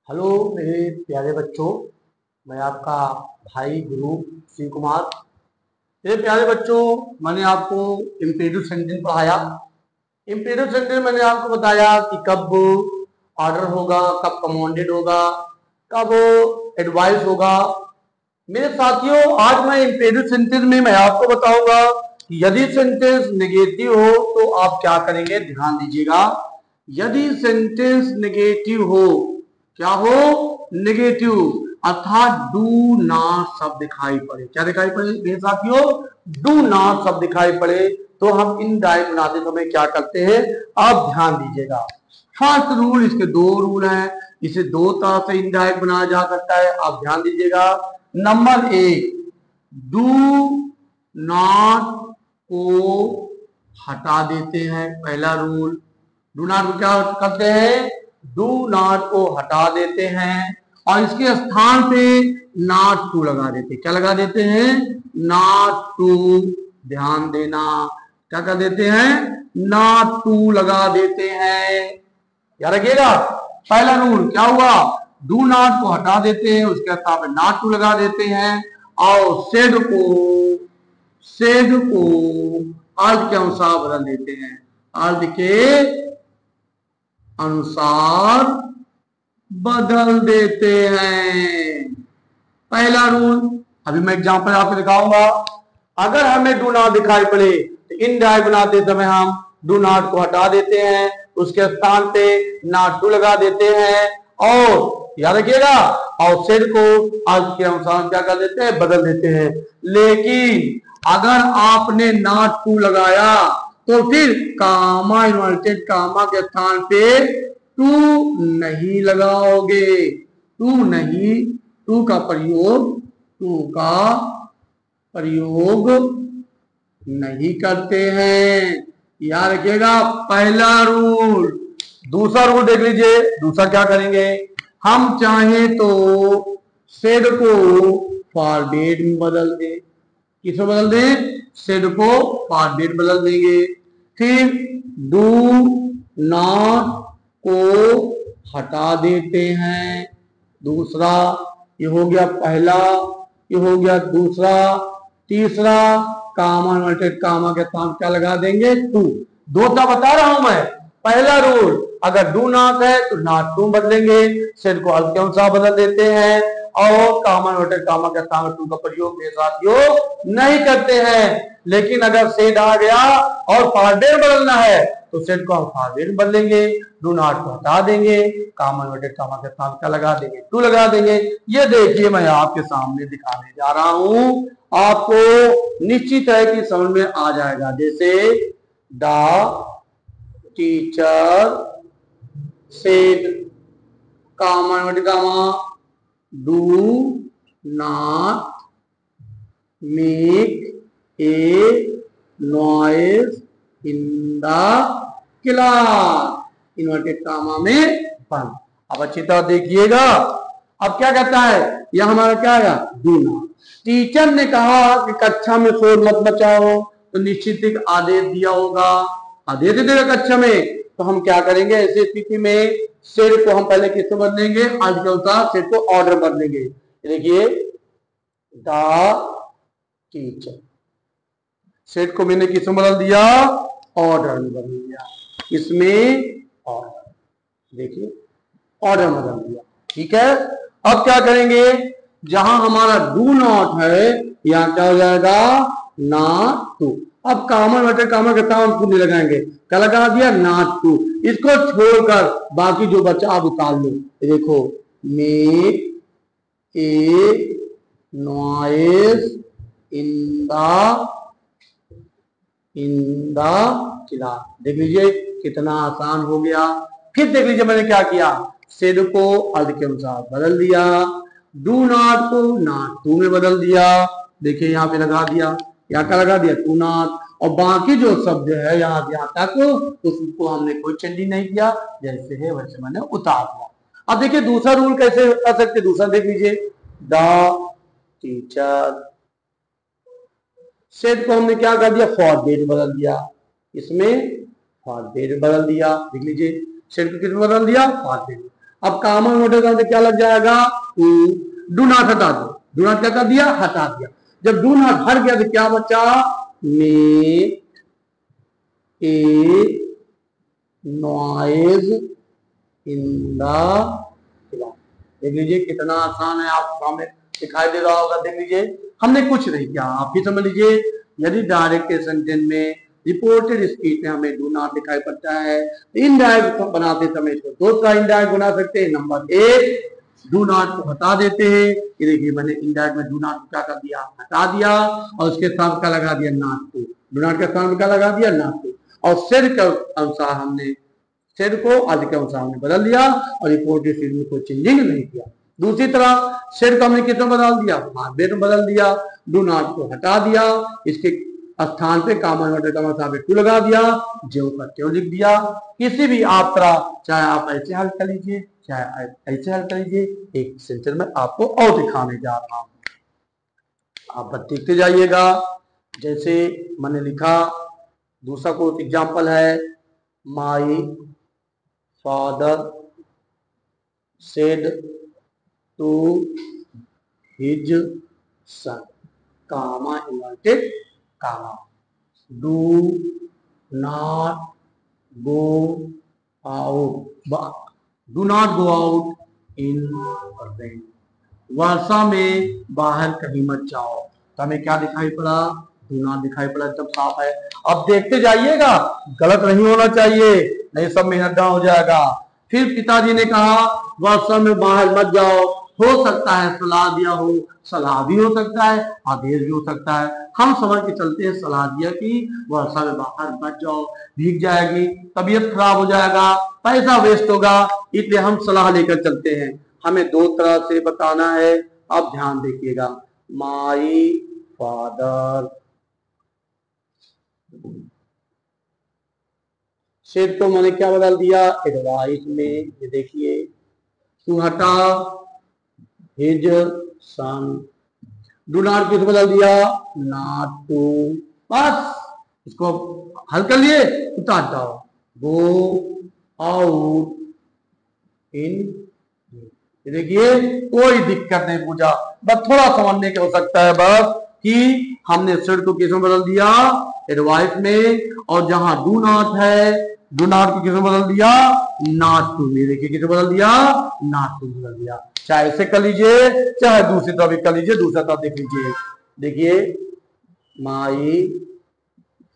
Hello मेरे प्यारे बच्चों, मैं आपका भाई गुरु शिव कुमार। मेरे प्यारे बच्चों, मैंने आपको इम्पेरेटिव सेंटेंस पढ़ाया। इम्पेरेटिव सेंटेंस मैंने आपको बताया कि कब ऑर्डर होगा, कब कमांडेड होगा, कब एडवाइस होगा। मेरे साथियों, आज मैं इम्पेरेटिव सेंटेंस में मैं आपको बताऊंगा कि यदि सेंटेंस नेगेटिव हो तो आप क्या करेंगे। ध्यान दीजिएगा, यदि सेंटेंस नेगेटिव हो, क्या हो, नेगेटिव, अर्थात डू नॉट शब्द दिखाई पड़े। क्या दिखाई पड़े मेरे साथियों? डू नॉट शब्द दिखाई पड़े तो हम इनडायरेक्ट बनाते समय क्या करते हैं, आप ध्यान दीजिएगा। फर्स्ट रूल, इसके दो रूल हैं, इसे दो तरह से इनडायरेक्ट बनाया जा सकता है, आप ध्यान दीजिएगा। नंबर एक, डू नॉट को हटा देते हैं, पहला रूल। डू नॉट को क्या करते हैं? डू नॉट को हटा देते हैं और इसके स्थान पे नॉट टू लगा देते हैं। क्या लगा देते हैं? Not to. ध्यान देना, क्या कर देते हैं? नॉट टू लगा देते हैं। याद रखिएगा, पहला रूल क्या हुआ? डू नॉट को हटा देते हैं, उसके स्थान पे नॉट टू लगा देते हैं और सेड को अर्थ के अनुसार बदल देते हैं। अर्थ के अनुसार बदल देते हैं। पहला रूल, अभी मैं एग्जांपल आपको दिखाऊंगा। अगर हमें डू नॉट दिखाई पड़े तो इनडायरेक्ट बनाते समय हम डू नॉट को हटा देते हैं, उसके स्थान पे नॉट टू लगा देते हैं और याद रखिएगा, और सेड को अर्थ के अनुसार क्या कर देते हैं? बदल देते हैं। लेकिन अगर आपने नॉट टू लगाया तो फिर कामा, इन्वर्टेड कामा के स्थान पे टू नहीं लगाओगे। टू नहीं, टू का प्रयोग नहीं करते हैं। याद रखिएगा, पहला रूल। दूसरा रूल देख लीजिए, दूसरा क्या करेंगे, हम चाहे तो सेड को फॉरवर्ड में बदल दें। किसमें बदल दें? सेड को फॉरवर्ड बदल देंगे। फिर डू नॉट को हटा देते हैं। दूसरा, ये हो गया पहला, ये हो गया दूसरा। तीसरा, कामा, इन्वर्टेड कामा के स्थान क्या लगा देंगे? टू। दो तो बता रहा हूं मैं। पहला रूल, अगर डू नॉट है तो नॉट टू बदलेंगे, सेड को अर्थ के अनुसार बदल देते हैं और कामा, इन्वर्टेड कामा के स्थान टू का प्रयोग मेरे साथियों नहीं करते हैं। लेकिन अगर सेड आ गया और फॉरवर्ड बदलना है तो सेड को हम फॉरवर्ड बदलेंगे, डू नॉट को हटा देंगे, कामा, इन्वर्टेड कामा के स्थान क्या लगा देंगे? टू लगा देंगे। ये देखिए, मैं आपके सामने दिखाने जा रहा हूं, आपको निश्चित है कि समझ में आ जाएगा। जैसे the teacher said, comma, inverted comma, do not make a noise in the class, inverted comma में बंद। अब अच्छी तरह देखिएगा, अब क्या कहता है, यह हमारा क्या है? Do not. टीचर ने कहा कि कक्षा में शोर मत मचाओ, तो निश्चित एक आदेश दिया होगा, आदेश देगा कक्षा में, तो हम क्या करेंगे ऐसी स्थिति में? सेड को हम पहले किससे बदलेंगे? आज के अनुसार सेड को ऑर्डर बदलेंगे। देखिए, द टीचर, सेट को मैंने किसमें बदल दिया? ऑर्डर में बदल दिया। इसमें ऑर्डर, देखिए ऑर्डर बदल दिया। ठीक है, अब क्या करेंगे? जहां हमारा डू नॉट है, यहां क्या हो जाएगा? Not to. अब कामा, इन्वर्टेड कामा के साथ हम नहीं लगाएंगे, क्या लगा दिया? Not to. इसको छोड़कर बाकी जो बचा आप उतार लो। देखो, make a noise in the class. देख लीजिए कितना आसान हो गया। फिर देख लीजिए मैंने क्या किया, सेड को अर्थ के अनुसार बदल दिया, डू नॉट को नॉट टू में बदल दिया। देखिए यहाँ पे लगा दिया, यहाँ का लगा दिया टू नॉट, और बाकी जो शब्द है यहाँ तक उसको हमने कोई चेंजिंग नहीं किया, जैसे है वैसे मैंने उतार दिया। अब देखिए दूसरा रूल कैसे कर सकते, दूसरा देख लीजिए, द टीचर, सेट को हमने क्या कर दिया? फॉरवर्ड बदल दिया, इसमें फॉरवर्ड बदल दिया। देख लीजिए, सेट को किसमें बदल दिया? फॉरवर्ड। अब कॉमन नोटेशन से क्या लग जाएगा, डू नॉट हटा दो, डू नॉट क्या कर दिया, हटा दिया। जब डू नॉट हट गया तो क्या बचा, make a noise in the class. देख लीजिए कितना आसान है, आप सामने दिखाई दे रहा होगा। देख लीजिए हमने कुछ नहीं किया, आप भी समझ लीजिए। यदि डायरेक्ट के सेंटेंस में रिपोर्टेड स्पीच में हमें डू नॉट दिखाई पड़ता है, इनडायरेक्ट बनाते समय तो दो तरह इनडायरेक्ट बना सकते हैं। नंबर एक, डू नॉट को हटा देते हैं। ये देखिए मैंने इनडायरेक्ट में डू नॉट को क्या कर दिया, हटा दिया, और उसके साथ क्या लगा दिया, नॉट टू। डू नॉट के साथ क्या लगा दिया, नॉट टू। और सिर के अनुसार हमने सिर को आज के अनुसार हमने बदल दिया और रिपोर्टेड स्पीच में कोई चेंजिंग नहीं किया। दूसरी तरह सिर को हमने किसमें बदल दिया, हार्डवेयर में बदल दिया, डू नॉट को हटा दिया, इसके स्थान पे कॉमन नोटेशन का मतलब टू लगा दिया, जो का त्यों लिख दिया। किसी भी आप तरह, चाहे आप ऐसे हल कर लीजिए, चाहे ऐसे हल कर लीजिए। एक सेंटेंस में आपको और दिखाने जा रहा हूं, आप बस देखते जाइएगा। जैसे मैंने लिखा, दूसरा कोई एग्जाम्पल है, my father said to his son, comma inverted comma, do not go out, do not go out in rain, वर्षा में बाहर कहीं मत जाओ। तो हमें क्या दिखाई पड़ा, डू नॉट दिखाई पड़ा, एकदम साफ है। अब देखते जाइएगा, गलत नहीं होना चाहिए, नहीं सब मेहनत डाउन हो जाएगा। फिर पिताजी ने कहा वर्षा में बाहर मत जाओ, हो सकता है सलाह दिया हो, सलाह भी हो सकता है, आदेश भी हो सकता है। हम समझ के चलते हैं सलाह दिया कि वर्षा में बाहर मत जाओ, भीग जाएगी, तबीयत खराब हो जाएगा, पैसा वेस्ट होगा, इसलिए हम सलाह लेकर चलते हैं। हमें दो तरह से बताना है, अब ध्यान देखिएगा। माई फादर, सेड को मैंने क्या बदल दिया, एडवाइस में, ये देखिए, टू हटा, हिज सन, डू नॉट किस बदल दिया, नॉट टू, बस इसको हल कर लिए, उतार जाओ, गो आउट इन, देखिए कोई दिक्कत नहीं पूछा, बस थोड़ा समझने के हो सकता है बस कि हमने सेड को किसमें बदल दिया, एडवाइस में, और जहां डू नॉट है, डू नॉट को किसमें बदल दिया, नॉट टू में। देखिए किसमें बदल दिया, नॉट टू बदल दिया। चाहे ऐसे कर लीजिए, चाहे दूसरी तरफ भी कर लीजिए, दूसरा तरफ देख लीजिए। देखिए माई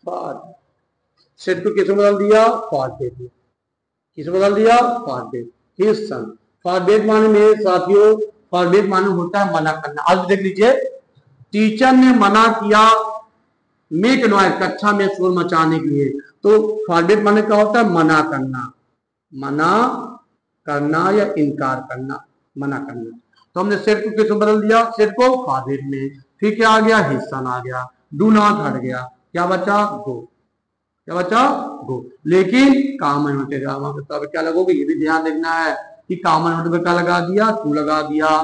फादर, सेड को किसमें बदल दिया, फादर, किसमें बदल दिया, फादर, हिज सन। फॉरबिड माने मेरे साथियों, फॉरबिड माने होता है मना करना। आज देख लीजिए, टीचर ने मना किया मेक नॉइज, कक्षा में शोर मचाने के लिए, तो फॉरबिड माने क्या होता है, मना करना, मना करना या इनकार करना, मना करना। तो हमने सेड को किसमें बदल दिया, सेड को फॉरबिड में। फिर क्या आ गया, हिस्सा आ गया, डू नॉट हट गया, क्या बचा, गो, क्या बचा, गो। लेकिन कॉमन नोटेशन क्या लगोगे, ये भी ध्यान देखना है कि कॉमन नोट में क्या लगा दिया, टू लगा दिया।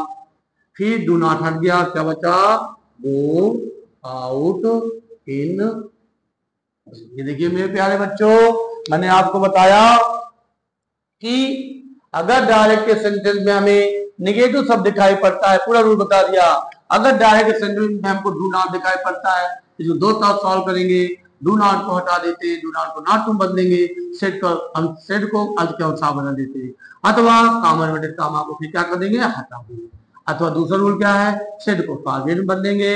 फिर डू नॉट हट गया, क्या बचा, गो आउट इन। ये देखिए मेरे प्यारे बच्चों, मैंने आपको बताया कि अगर डायरेक्ट के सेंटेंस में हमें निगेटिव शब्द दिखाई पड़ता है, पूरा रूल बता दिया। अगर डायरेक्ट के सेंटेंस में हमको डू नॉट दिखाई पड़ता है, तो जो दो तरह सॉल्व करेंगे, डू नॉट को हटा देते हैं, डू नॉट को नॉट टू बदलेंगे, सेट को हम सेट को अर्थ के अनुसार बदल देते हैं, अथवा कॉमन नोटेशन कामा को फिर क्या कर देंगे, हटा देंगे। अथवा दूसरा रूल क्या है, सेट को फॉरवर्ड में बदलेंगे,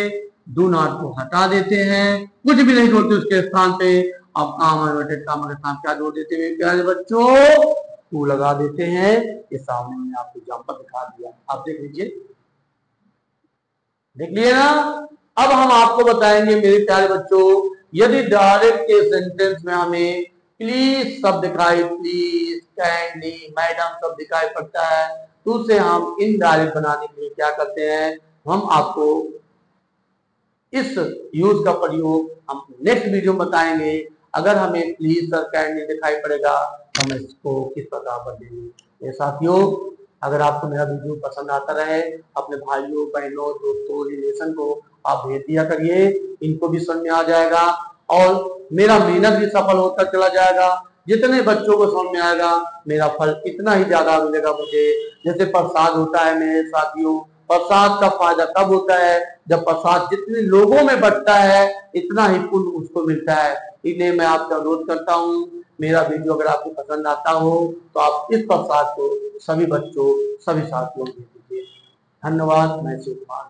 डू नॉट को हटा देते हैं, कुछ भी नहीं जोड़ते उसके स्थान पे, अब कॉमन नोटेशन कामा के स्थान क्या जोड़ देते हैं प्यारे बच्चों, टू लगा देते हैं। ये सामने मैंने आपको एग्जांपल दिखा दिया, आप देख लीजिए, देख लिए ना। अब हम आपको बताएंगे मेरे प्यारे बच्चों, यदि डायरेक्ट के सेंटेंस में हमें प्लीज शब्द दिखाई, प्लीज, काइंडली, मैडम शब्द दिखाई पड़ता है, तो उसे हम इनडायरेक्ट बनाने के लिए क्या करते हैं, हम आपको इस यूज का प्रयोग हम नेक्स्ट वीडियो में बताएंगे। अगर हमें प्लीज सर, काइंडली दिखाई पड़ेगा तो हम इसको किस प्रकार बदलेंगे। ये साथियों, अगर आपको मेरा वीडियो पसंद आता रहे, अपने भाइयों, बहनों, दोस्तों, रिलेशन को आप भेज दिया करिए, इनको भी समझ में आ जाएगा और मेरा मेहनत भी सफल होता चला जाएगा। जितने बच्चों को समझ में आएगा मेरा फल इतना ही ज्यादा मिलेगा मुझे। जैसे प्रसाद होता है मेरे साथियों, प्रसाद का फायदा तब होता है जब प्रसाद जितने लोगों में बंटता है इतना ही पुण्य उसको मिलता है। इसलिए मैं आपसे अनुरोध करता हूँ, मेरा वीडियो अगर आपको पसंद आता हो तो आप इस प्रसाद को सभी बच्चों, सभी साथियों को दीजिए। धन्यवाद। मैं शिव कुमार।